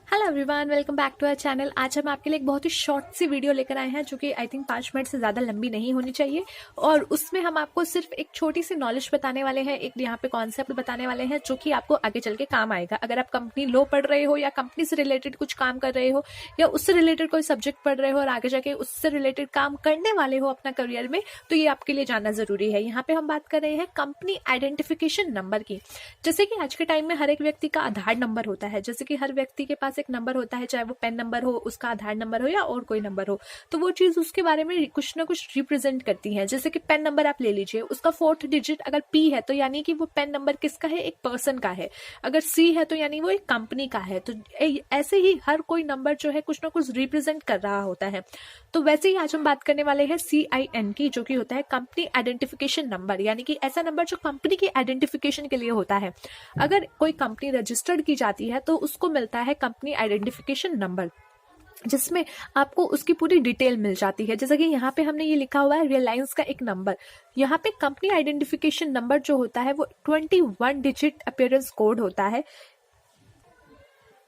Hello everyone, welcome back to our channel. आज हम आपके लिए एक बहुत ही शॉर्ट सी वीडियो लेकर आए हैं जो कि आई थिंक 5 मिनट से ज़्यादा लंबी नहीं होनी चाहिए। और उसमें हम आपको सिर्फ एक छोटी सी नॉलेज बताने वाले हैं, एक यहाँ पे कॉन्सेप्ट बताने वाले हैं जो कि आपको आगे चल के काम आएगा। अगर आप कंपनी लॉ पढ़ रहे हो या कंपनी से रिलेटेड कुछ काम कर रहे हो या उससे रिलेटेड कोई सब्जेक्ट पढ़ रहे हो और आगे जाके उससे रिलेटेड काम करने वाले हो अपना करियर में, तो ये आपके लिए जानना जरूरी है। यहाँ पे हम बात कर रहे हैं कंपनी आइडेंटिफिकेशन नंबर की। जैसे कि आज के टाइम में हर एक व्यक्ति का आधार नंबर होता है, जैसे कि हर व्यक्ति के पास एक नंबर होता है, चाहे वो पेन नंबर हो, उसका आधार नंबर हो या और कोई नंबर हो, तो वो चीज उसके बारे में कुछ ना कुछ रिप्रेजेंट करती है। जैसे कि पेन नंबर आप ले लीजिए, उसका 4th डिजिट अगर पी है तो यानी कि वो पेन नंबर किसका है, एक पर्सन का है। अगर सी है तो यानी वो एक कंपनी का है। तो ऐसे ही हर कोई नंबर जो है कुछ ना कुछ रिप्रेजेंट कर रहा होता है। तो वैसे ही आज हम बात करने वाले हैं CIN की, जो कि होता है कंपनी आइडेंटिफिकेशन नंबर, यानी कि ऐसा नंबर जो कंपनी की आइडेंटिफिकेशन के लिए होता है। अगर कोई कंपनी रजिस्टर्ड की जाती है तो उसको मिलता है कंपनी आइडेंटिफिकेशन नंबर, जिसमें आपको उसकी पूरी डिटेल मिल जाती है। जैसे कि यहाँ पे हमने ये लिखा हुआ है रिलायंस का एक नंबर। यहाँ पे कंपनी आइडेंटिफिकेशन नंबर जो होता है वो 21 डिजिट अपीयरेंस कोड होता है।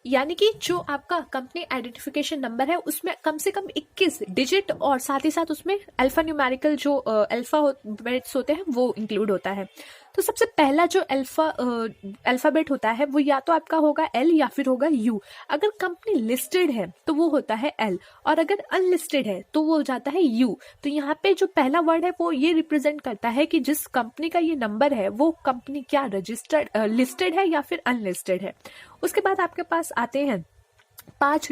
यानी कि जो आपका कंपनी आइडेंटिफिकेशन नंबर है उसमें कम से कम 21 डिजिट और साथ ही साथ उसमें अल्फा न्यूमेरिकल जो अल्फाबेट्स होते हैं वो इंक्लूड होता है। तो सबसे पहला जो अल्फाबेट होता है वो या तो आपका होगा L या फिर होगा U। अगर कंपनी लिस्टेड है तो वो होता है L, और अगर अनलिस्टेड है तो वो हो जाता है U। तो यहाँ पे जो पहला वर्ड है वो ये रिप्रेजेंट करता है कि जिस कंपनी का ये नंबर है वो कंपनी क्या रजिस्टर्ड लिस्टेड है या फिर अनलिस्टेड है। उसके बाद आपके पास आते हैं 5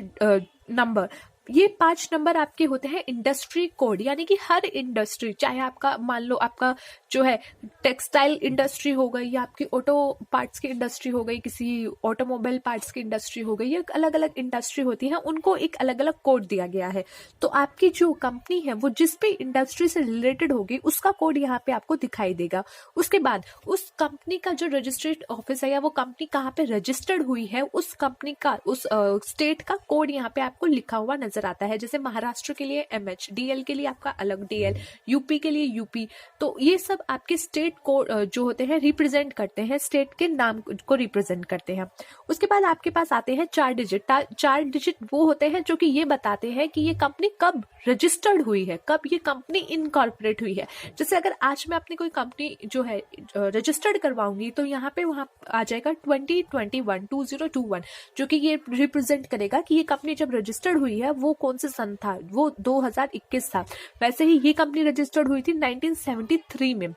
नंबर। ये 5 नंबर आपके होते हैं इंडस्ट्री कोड, यानी कि हर इंडस्ट्री, चाहे आपका मान लो आपका जो है टेक्सटाइल इंडस्ट्री हो गई या आपकी ऑटो पार्ट्स की इंडस्ट्री हो गई, किसी ऑटोमोबाइल पार्ट्स की इंडस्ट्री हो गई, ये अलग अलग इंडस्ट्री होती है, उनको एक अलग अलग कोड दिया गया है। तो आपकी जो कंपनी है वो जिस भी इंडस्ट्री से रिलेटेड होगी उसका कोड यहाँ पे आपको दिखाई देगा। उसके बाद उस कंपनी का जो रजिस्ट्रेड ऑफिस है या वो कंपनी कहाँ पे रजिस्टर्ड हुई है, उस कंपनी का उस स्टेट का कोड यहाँ पे आपको लिखा हुआ नजर आता है। जैसे महाराष्ट्र के लिए MH, DL के लिए आपका अलग DL, यूपी के लिए UP। तो ये सब आपके स्टेट कोड जो होते हैं रिप्रेजेंट करते हैं, स्टेट के नाम को रिप्रेजेंट करते हैं। उसके बाद आपके पास आते हैं 4 डिजिट। 4 डिजिट वो होते हैं जो कि ये बताते हैं कि ये कंपनी कब रजिस्टर्ड हुई है, कब ये कंपनी इनकॉर्पोरेट हुई है। जैसे अगर आज मैं अपनी कोई कंपनी जो है रजिस्टर्ड करवाऊंगी तो यहाँ पे वहां आ जाएगा 2021 जो कि ये रिप्रेजेंट करेगा कि ये कंपनी जब रजिस्टर्ड हुई है वो कौन से सन था, वो 2021 था। वैसे ही ये कंपनी रजिस्टर्ड हुई थी 1973 में।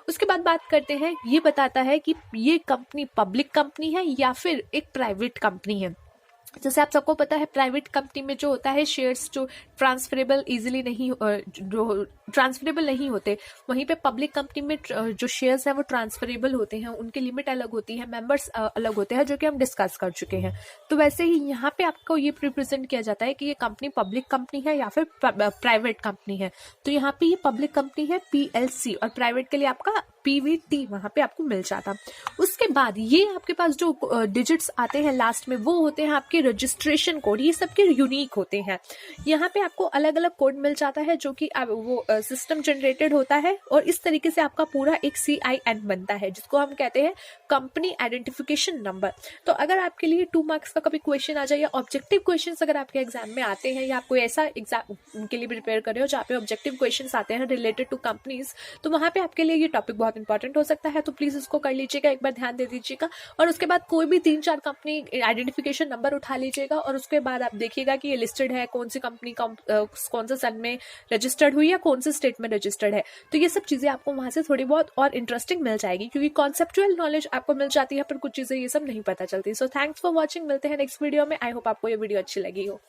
उसके बाद बात करते हैं, ये बताता है कि ये कंपनी पब्लिक कंपनी है या फिर एक प्राइवेट कंपनी है। जैसे आप सबको पता है प्राइवेट कंपनी में जो होता है शेयर्स जो ट्रांसफरेबल इजीली नहीं ट्रांसफरेबल नहीं होते, वहीं पे पब्लिक कंपनी में जो शेयर्स है वो ट्रांसफरेबल होते हैं, उनकी लिमिट अलग होती है, मेंबर्स अलग होते हैं, जो कि हम डिस्कस कर चुके हैं। तो वैसे ही यहाँ पे आपको ये रिप्रेजेंट किया जाता है कि ये कंपनी पब्लिक कंपनी है या फिर प्राइवेट कंपनी है। तो यहाँ पे ये पब्लिक कंपनी है PLC, और प्राइवेट के लिए आपका PVT वहां पे आपको मिल जाता। उसके बाद ये आपके पास जो डिजिट्स आते हैं लास्ट में वो होते हैं आपके रजिस्ट्रेशन कोड। ये सबके यूनिक होते हैं। यहाँ पे आपको अलग अलग कोड मिल जाता है जो कि वो सिस्टम जनरेटेड होता है, और इस तरीके से आपका पूरा एक CIN बनता है जिसको हम कहते हैं कंपनी आइडेंटिफिकेशन नंबर। तो अगर आपके लिए 2 मार्क्स का कभी क्वेश्चन आ जाए या ऑब्जेक्टिव क्वेश्चन अगर आपके एग्जाम में आते हैं या आप कोई ऐसा एग्जाम के लिए प्रिपेयर कर रहे हो जहाँ पे ऑब्जेक्टिव क्वेश्चन आते हैं रिलेटेड टू कंपनीज, तो वहां पे आपके लिए ये टॉपिक बहुत इंपॉर्टेंट हो सकता है। तो प्लीज इसको कर लीजिएगा, एक बार ध्यान दे दीजिएगा। और उसके बाद कोई भी 3-4 कंपनी आइडेंटिफिकेशन नंबर उठा लीजिएगा और उसके बाद आप देखिएगा कि ये लिस्टेड है, कौन सी कंपनी कौन से सन में रजिस्टर्ड हुई है, कौन से स्टेट में रजिस्टर्ड है। तो ये सब चीजें आपको वहां से थोड़ी बहुत और इंटरेस्टिंग मिल जाएगी, क्योंकि कॉन्सेप्चुअल नॉलेज आपको मिल जाती है पर कुछ चीजें ये सब नहीं पता चलती। सो थैंक्स फॉर वॉचिंग, मिलते हैं नेक्स्ट वीडियो में। आई होप आपको ये वीडियो अच्छी लगी हो।